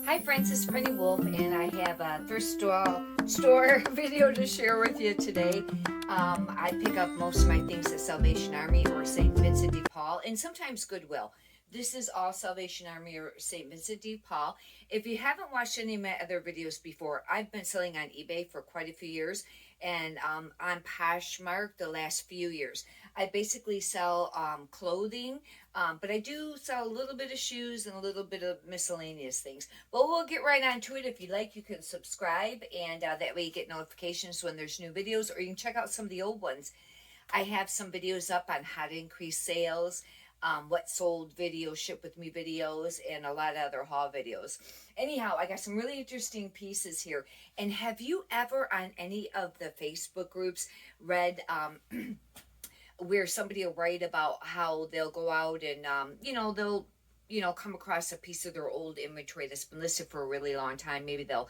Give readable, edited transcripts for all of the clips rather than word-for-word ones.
Hi friends, it's Penny Wolf, and I have a thrift store video to share with you today. I pick up most of my things at Salvation Army or St Vincent de Paul, and sometimes Goodwill. This is all Salvation Army or St Vincent de Paul. If you haven't watched any of my other videos before, I've been selling on eBay for quite a few years, and on Poshmark the last few years. I basically sell clothing, but I do sell a little bit of shoes and a little bit of miscellaneous things. But we'll get right on to it. If you like, you can subscribe, and that way you get notifications when there's new videos, or you can check out some of the old ones. I have some videos up on how to increase sales, what sold videos, ship with me videos, and a lot of other haul videos. Anyhow, I got some really interesting pieces here. And have you ever on any of the Facebook groups read where somebody will write about how they'll go out and they'll come across a piece of their old inventory that's been listed for a really long time. Maybe they'll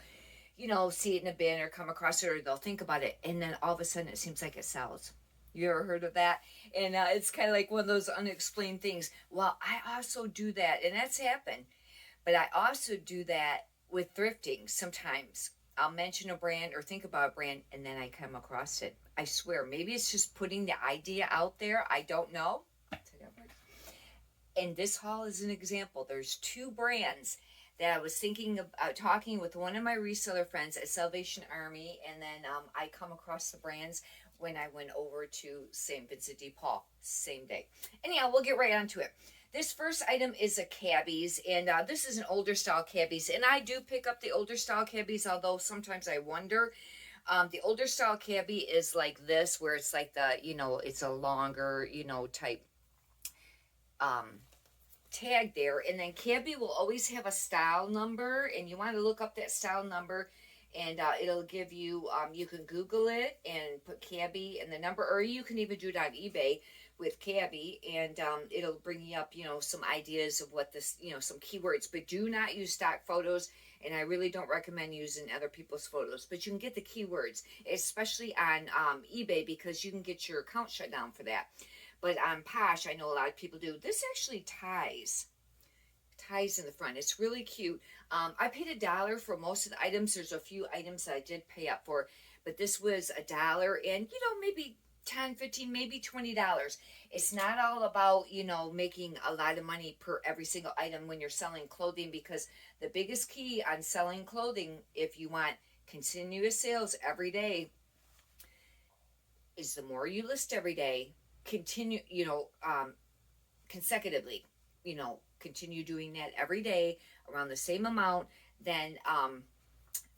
see it in a bin or come across it, or they'll think about it, and then all of a sudden it seems like it sells. You ever heard of that? And it's kind of like one of those unexplained things. Well, I also do that, and that's happened. But I also do that with thrifting. Sometimes I'll mention a brand or think about a brand, and then I come across it. I swear, maybe it's just putting the idea out there. I don't know. And this haul is an example. There's two brands that I was thinking about talking with one of my reseller friends at Salvation Army, and then I come across the brands when I went over to St. Vincent de Paul, same day. Anyhow, we'll get right onto it. This first item is a cabbies, and this is an older style cabbies, and I do pick up the older style cabbies, although sometimes I wonder. The older style cabbie is like this, where it's like it's a longer, type tag there, and then cabbie will always have a style number, and you want to look up that style number, and it'll give you, you can Google it and put cabbie and the number, or you can even do it on eBay with cabbie, and it'll bring you up, some ideas of what this, some keywords. But do not use stock photos, and I really don't recommend using other people's photos. But you can get the keywords, especially on eBay, because you can get your account shut down for that. But on Posh, I know a lot of people do. This actually ties in the front. It's really cute. I paid $1 for most of the items. There's a few items that I did pay up for, but this was $1, and maybe 10, 15, maybe $20. It's not all about making a lot of money per every single item when you're selling clothing, because the biggest key on selling clothing, if you want continuous sales every day, is the more you list every day, continue consecutively, continue doing that every day around the same amount, then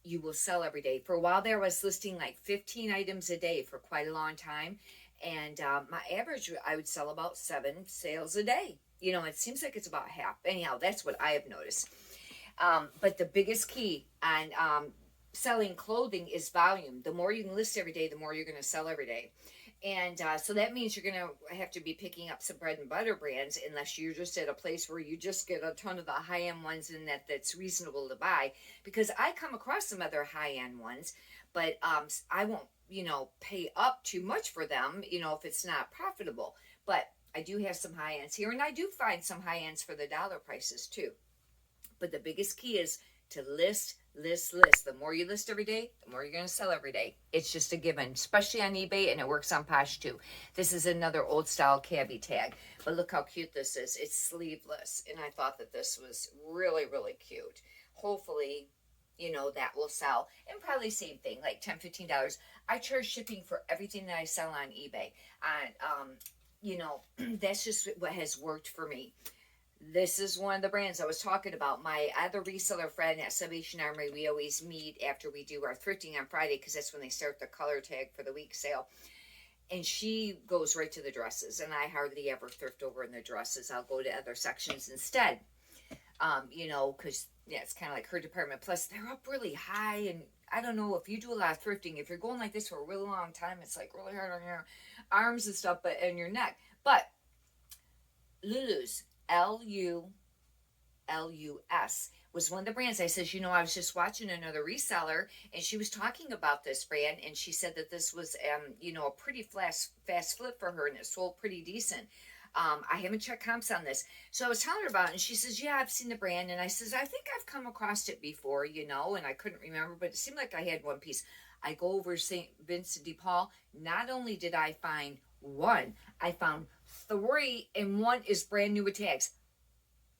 you will sell every day. For a while there, I was listing like 15 items a day for quite a long time, and my average, I would sell about 7 sales a day. It seems like it's about half. Anyhow, that's what I have noticed. But the biggest key on selling clothing is volume. The more you can list every day, the more you're going to sell every day. And so that means you're going to have to be picking up some bread and butter brands, unless you're just at a place where you just get a ton of the high-end ones and that's reasonable to buy. Because I come across some other high-end ones, but I won't, pay up too much for them, if it's not profitable. But I do have some high-ends here, and I do find some high-ends for the dollar prices too. But the biggest key is to list. The more you list every day, the more you're going to sell every day. It's just a given, especially on eBay, and it works on Posh too. This is another old style cabbie tag, but look how cute this is. It's sleeveless, and I thought that this was really, really cute. Hopefully, that will sell, and probably same thing, like $10, $15. I charge shipping for everything that I sell on eBay, and that's just what has worked for me. This is one of the brands I was talking about. My other reseller friend at Salvation Army, we always meet after we do our thrifting on Friday, because that's when they start the color tag for the week sale. And she goes right to the dresses, and I hardly ever thrift over in the dresses. I'll go to other sections instead, because it's kind of like her department. Plus, they're up really high, and I don't know if you do a lot of thrifting. If you're going like this for a really long time, it's like really hard on your arms and stuff, and your neck. But Lulu's, Lulus, was one of the brands. I says, I was just watching another reseller, and she was talking about this brand, and she said that this was, a pretty fast flip for her, and it sold pretty decent. I haven't checked comps on this. So I was telling her about it, and she says, yeah, I've seen the brand. And I says, I think I've come across it before, and I couldn't remember, but it seemed like I had one piece. I go over St Vincent de Paul. Not only did I find one, I found three, and one is brand new with tags.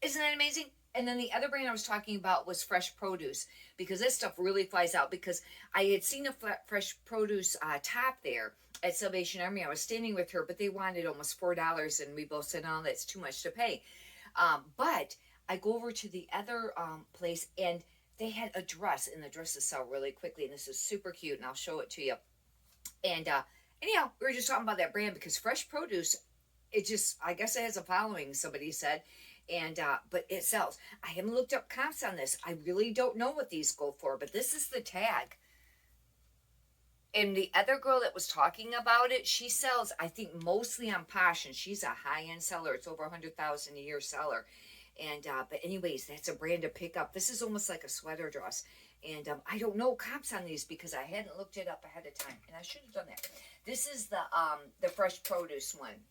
Isn't that amazing? And then the other brand I was talking about was Fresh Produce, because this stuff really flies out, because I had seen a Fresh Produce top there at Salvation Army. I was standing with her, but they wanted almost $4, and we both said, oh, that's too much to pay. But I go over to the other place, and they had a dress, and the dresses sell really quickly, and this is super cute, and I'll show it to you. And anyhow, we were just talking about that brand, because Fresh Produce, I guess it has a following, somebody said. And but it sells. I haven't looked up comps on this. I really don't know what these go for, but this is the tag. And the other girl that was talking about it, she sells, I think, mostly on Posh, and she's a high-end seller. It's over 100,000 a year seller. And but anyways, that's a brand to pick up. This is almost like a sweater dress. And I don't know comps on these because I hadn't looked it up ahead of time, and I should have done that. This is the Fresh Produce one,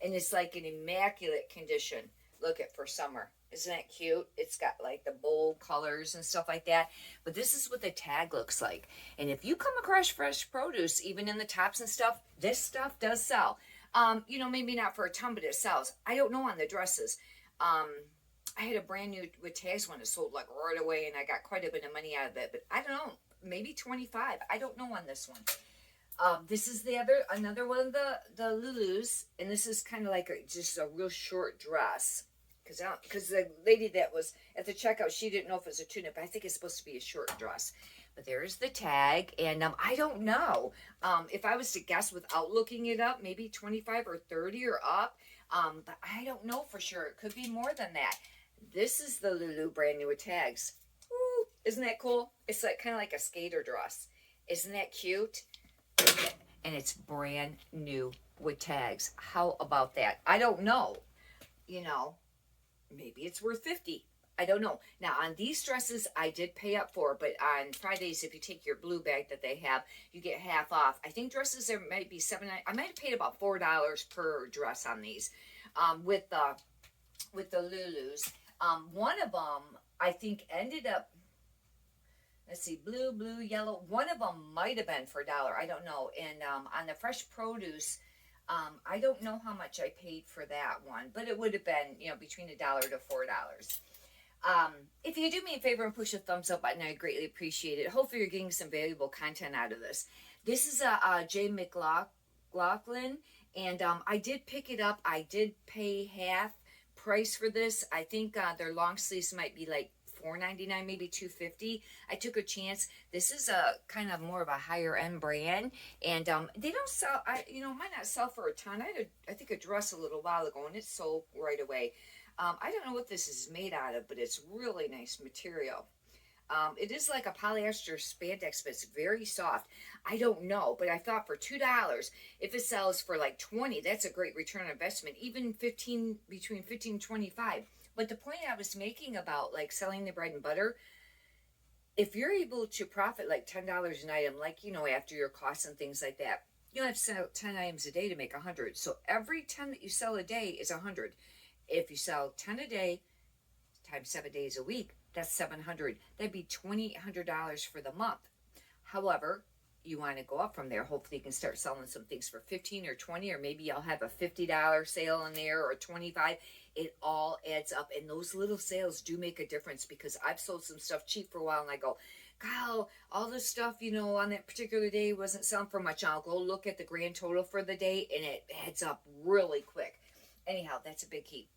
and it's like in immaculate condition. Look at for summer. Isn't that cute? It's got like the bold colors and stuff like that. But this is what the tag looks like. And if you come across Fresh Produce, even in the tops and stuff, this stuff does sell. Maybe not for a ton, but it sells. I don't know on the dresses. I had a brand new with tags one that sold like right away, and I got quite a bit of money out of it. But I don't know, maybe 25. I don't know on this one. This is another one of the Lulus, and this is kind of like just a real short dress. Because the lady that was at the checkout, she didn't know if it was a tunic, but I think it's supposed to be a short dress. But there's the tag, and I don't know. If I was to guess without looking it up, maybe 25 or 30 or up. But I don't know for sure. It could be more than that. This is the Lulu brand new with tags. Woo, isn't that cool? It's like kind of like a skater dress. Isn't that cute? And it's brand new with tags. How about that? I don't know. Maybe it's worth 50. I don't know. Now, on these dresses, I did pay up for, but on Fridays, if you take your blue bag that they have, you get half off. I think dresses there might be $7. I might have paid about $4 per dress on these, with the Lulus. One of them, I think, ended up. Let's see, blue, yellow. One of them might have been for $1. I don't know. And on the Fresh Produce, I don't know how much I paid for that one, but it would have been, between $1 to $4. If you do me a favor and push the thumbs up button, I greatly appreciate it. Hopefully you're getting some valuable content out of this. This is a J. McLaughlin, and I did pick it up. I did pay half price for this. I think their long sleeves might be like $4.99, maybe $2.50. I took a chance. This is a kind of more of a higher end brand, and they don't sell. Might not sell for a ton. I think a dress a little while ago, and it sold right away. I don't know what this is made out of, but it's really nice material. It is like a polyester spandex, but it's very soft. I don't know, but I thought for $2, if it sells for like 20, that's a great return on investment. Even between 15 and 25. But the point I was making about like selling the bread and butter, if you're able to profit like $10 an item, like, after your costs and things like that, you'll have to sell 10 items a day to make 100. So every 10 that you sell a day is 100. If you sell 10 a day times 7 days a week, that's 700. That'd be $2,800 for the month. However, you want to go up from there. Hopefully you can start selling some things for 15 or 20, or maybe I'll have a $50 sale in there, or 25. It all adds up, and those little sales do make a difference, because I've sold some stuff cheap for a while, and I go, God, all this stuff, on that particular day wasn't selling for much. I'll go look at the grand total for the day, and it adds up really quick. Anyhow, that's a big key.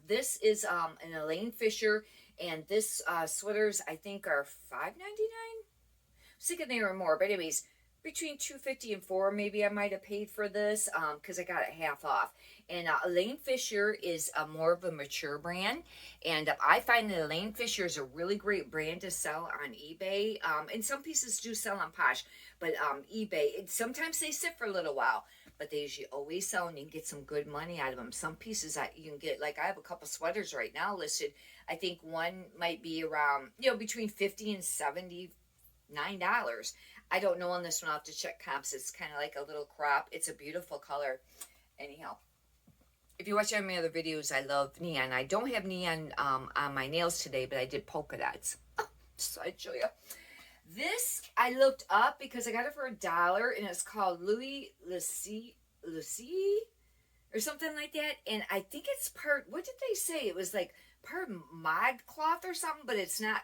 This is an Elaine Fisher, and this sweaters, I think, are $5.99. I was thinking they were more, but anyways, between $2.50 and $4, maybe I might have paid for this, because I got it half off. And Elaine Fisher is more of a mature brand, and I find that Elaine Fisher is a really great brand to sell on eBay. And some pieces do sell on Posh, but eBay, sometimes they sit for a little while, but they usually always sell, and you can get some good money out of them. Some pieces you can get, like I have a couple sweaters right now listed. I think one might be around, between $50 and $79. I don't know on this one. I'll have to check comps. It's kind of like a little crop. It's a beautiful color. Anyhow, if you watch any of my other videos, I love neon. I don't have neon on my nails today, but I did polka dots. So I'd show you. This I looked up because I got it for $1, and it's called Louis Lucie or something like that. And I think it's part, what did they say? It was like part mod cloth or something, but it's not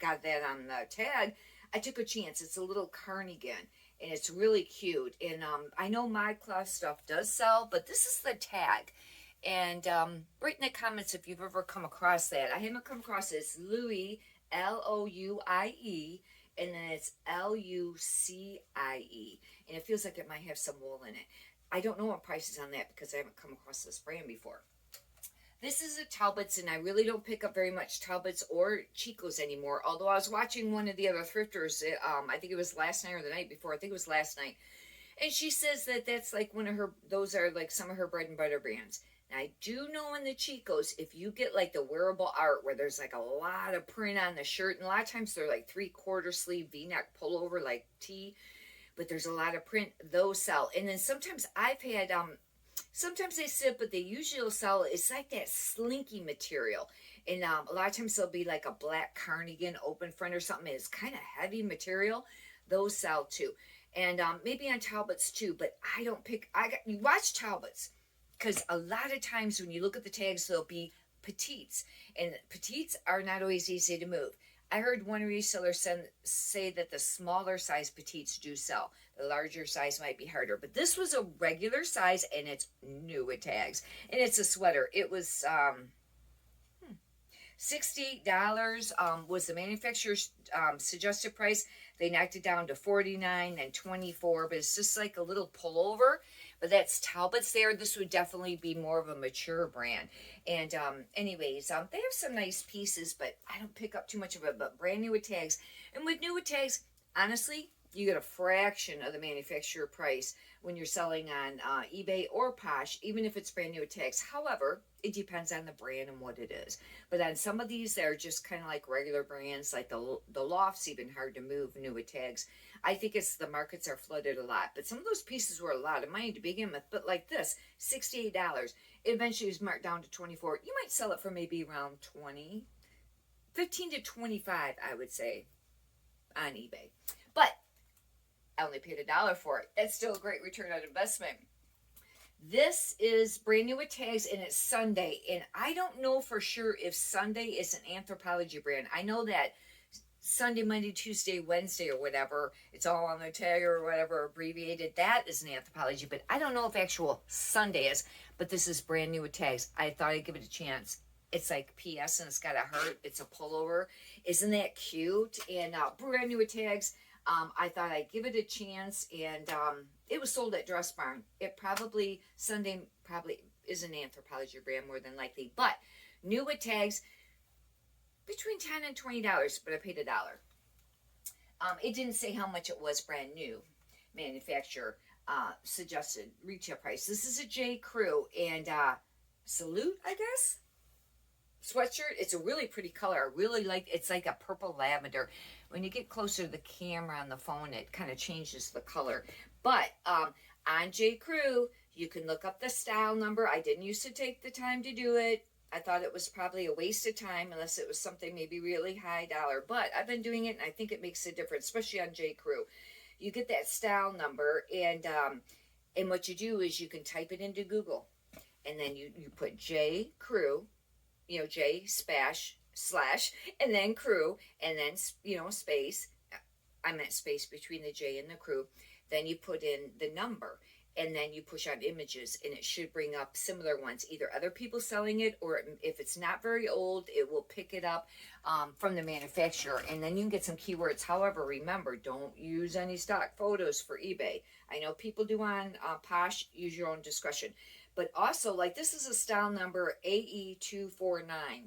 got that on the tag. I took a chance. It's a little cardigan, and it's really cute. And I know mod cloth stuff does sell, but this is the tag. And write in the comments if you've ever come across that. I haven't come across this. Louis, Louie, and then it's Lucie. And it feels like it might have some wool in it. I don't know what price is on that because I haven't come across this brand before. This is a Talbots, and I really don't pick up very much Talbots or Chicos anymore. Although I was watching one of the other thrifters, I think it was last night or the night before. I think it was last night. And she says that that's like one of her, those are like some of her bread and butter brands. Now, I do know in the Chicos, if you get like the wearable art where there's like a lot of print on the shirt, and a lot of times they're like 3/4 sleeve V-neck pullover like tee, but there's a lot of print, those sell. And then sometimes I've had, sometimes they sit, but they usually will sell, it's like that slinky material. And a lot of times they'll be like a black cardigan open front or something. It's kind of heavy material. Those sell too. And maybe on Talbots too, but I don't pick, you watch Talbots. Because a lot of times when you look at the tags, there'll be petites. And petites are not always easy to move. I heard one reseller say that the smaller size petites do sell. The larger size might be harder. But this was a regular size, and it's new with tags. And it's a sweater. It was $68 was the manufacturer's suggested price. They knocked it down to $49 and $24, but it's just like a little pullover. But that's Talbots there. This would definitely be more of a mature brand. And anyways, they have some nice pieces, but I don't pick up too much of it. But brand new with tags. And with new with tags, honestly, you get a fraction of the manufacturer price when you're selling on eBay or Posh, even if it's brand new with tags. However, it depends on the brand and what it is. But on some of these, they're just kind of like regular brands, like the Loft's even hard to move new with tags. I think it's the markets are flooded a lot. But some of those pieces were a lot of money to begin with. But like this, $68. It eventually was marked down to $24. You might sell it for maybe around $20, $15 to $25, I would say, on eBay. But I only paid $1 for it. That's still a great return on investment. This is brand new with tags, and it's Sunday. And I don't know for sure if Sunday is an Anthropologie brand. I know that Sunday, Monday, Tuesday, Wednesday, or whatever, it's all on the tag or whatever, abbreviated. That is an Anthropologie, but I don't know if actual Sunday is. But this is brand new with tags. I thought I'd give it a chance. It's like PS, and it's got a heart. It's a pullover. Isn't that cute? And brand new with tags. I thought I'd give it a chance, and it was sold at Dress Barn. It probably, Sunday probably is an Anthropologie brand more than likely, but new with tags, between $10 and $20, but I paid $1. It didn't say how much it was brand new. Manufacturer suggested retail price. This is a J. Crew, and Salute, I guess? Sweatshirt. It's a really pretty color. I really like, it's like a purple lavender. When you get closer to the camera on the phone, it kind of changes the color. But on J. Crew, you can look up the style number. I didn't used to take the time to do it. I thought it was probably a waste of time unless it was something maybe really high dollar. But I've been doing it, and I think it makes a difference, especially on J. Crew. You get that style number, and what you do is you can type it into Google. And then you put J. Crew, J slash, and then crew, and then, space. I meant space between the J and the crew. Then you put in the number, and then you push on images, and it should bring up similar ones, either other people selling it, or if it's not very old, it will pick it up from the manufacturer, and then you can get some keywords. However, remember, don't use any stock photos for eBay. I know people do on Posh. Use your own discretion. But also, like, this is a style number AE249.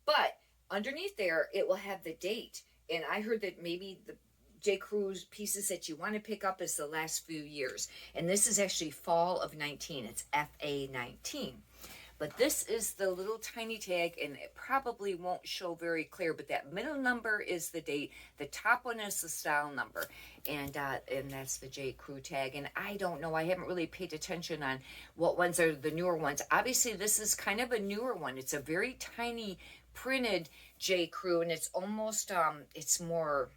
But underneath there, it will have the date. And I heard that maybe the J. Crew's pieces that you want to pick up is the last few years. And this is actually fall of 19. It's FA19. But this is the little tiny tag, and it probably won't show very clear, but that middle number is the date. The top one is the style number, and that's the J. Crew tag. And I don't know, I haven't really paid attention on what ones are the newer ones. Obviously, this is kind of a newer one. It's a very tiny printed J. Crew, and it's almost, it's more,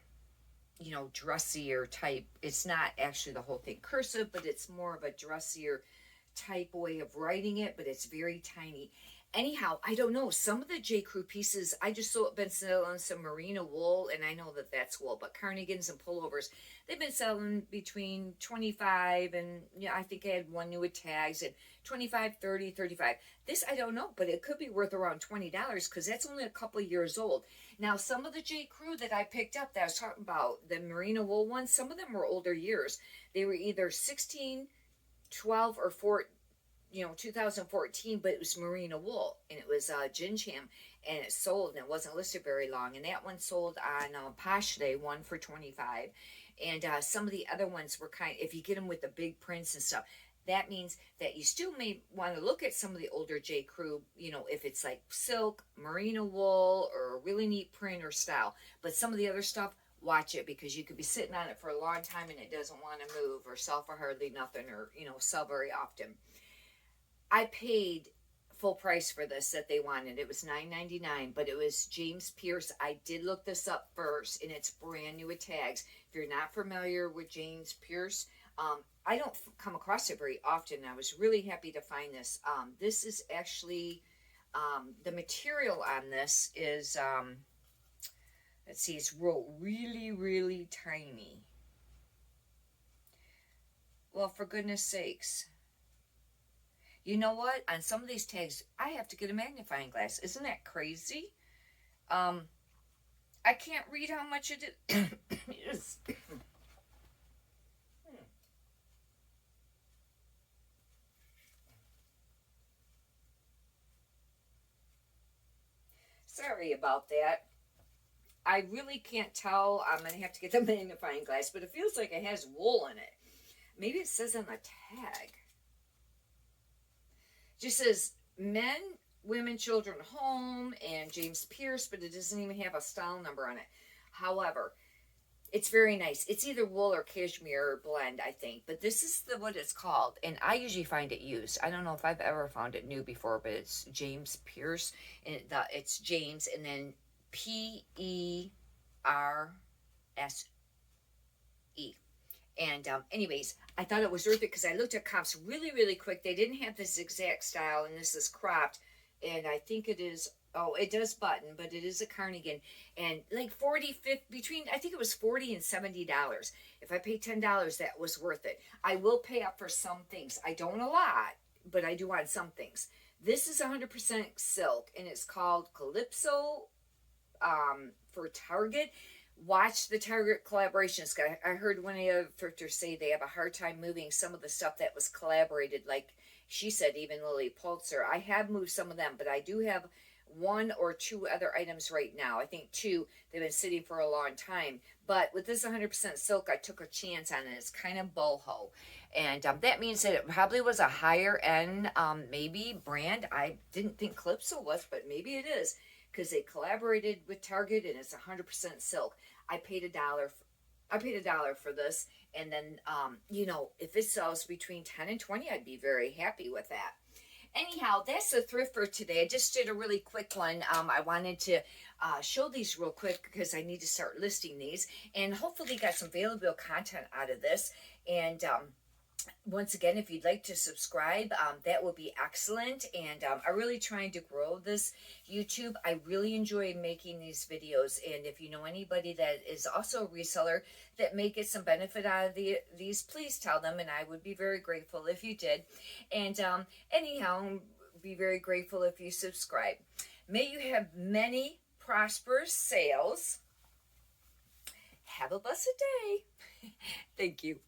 you know, dressier type. It's not actually the whole thing cursive, but it's more of a dressier type way of writing it, but it's very tiny. Anyhow, I don't know, some of the J. Crew pieces, I just been selling some merino wool, and I know that that's wool, but cardigans and pullovers, they've been selling between 25 and, yeah, I think I had one new with tags at 25, 30, 35. This I don't know, but it could be worth around $20 because that's only a couple of years old. Now, some of the J. Crew that I picked up that I was talking about, the merino wool ones, some of them were older years. They were either 16, 12, or 14, you know, 2014, but it was merino wool, and it was Gincham, and it sold, and it wasn't listed very long, and that one sold on Poshmark, one for 25, and some of the other ones were if you get them with the big prints and stuff, that means that you still may want to look at some of the older J. Crew, you know, if it's like silk, merino wool, or a really neat print or style, but some of the other stuff, watch it, because you could be sitting on it for a long time and it doesn't want to move or sell for hardly nothing, or, you know, sell very often. I paid full price for this that they wanted. It was $9.99, but it was James Pierce. I did look this up first, and it's brand new with tags. If you're not familiar with James Pierce, I don't come across it very often. I was really happy to find this. This is actually, the material on this is, let's see, it's really, really tiny. Well, for goodness sakes. You know what? On some of these tags, I have to get a magnifying glass. Isn't that crazy? I can't read how much it is. Sorry about that. I really can't tell. I'm going to have to get the magnifying glass, but it feels like it has wool in it. Maybe it says on the tag. Just says men, women, children, home, and James Pierce, but it doesn't even have a style number on it. However, it's very nice. It's either wool or cashmere blend, I think, but this is what it's called, and I usually find it used. I don't know if I've ever found it new before, but it's James Pierce, and it's James, and then P-E-R-S-E. And anyways, I thought it was worth it because I looked at comps really, really quick. They didn't have this exact style, and this is cropped. And I think it is, oh, it does button, but it is a cardigan. And like 40, 50, between, I think it was $40 and $70. If I paid $10, that was worth it. I will pay up for some things. I don't a lot, but I do on some things. This is 100% silk, and it's called Calypso for Target. Watch the Target collaborations. I heard one of the other thrifters say they have a hard time moving some of the stuff that was collaborated, like she said, even Lily Pulitzer. I have moved some of them, but I do have one or two other items right now. I think two. They've been sitting for a long time. But with this 100% silk, I took a chance on it. It's kind of boho. And that means that it probably was a higher end, maybe brand. I didn't think Calypso was, but maybe it is, because they collaborated with Target, and it's 100% silk. I paid $1. I paid $1 for this, and then you know, if it sells between 10 and 20, I'd be very happy with that. Anyhow, that's the thrift for today. I just did a really quick one. I wanted to show these real quick because I need to start listing these, and hopefully got some valuable content out of this. And once again, if you'd like to subscribe, that would be excellent. And I'm really trying to grow this YouTube. I really enjoy making these videos. And if you know anybody that is also a reseller that may get some benefit out of these, please tell them. And I would be very grateful if you did. And anyhow, be very grateful if you subscribe. May you have many prosperous sales. Have a blessed day. Thank you.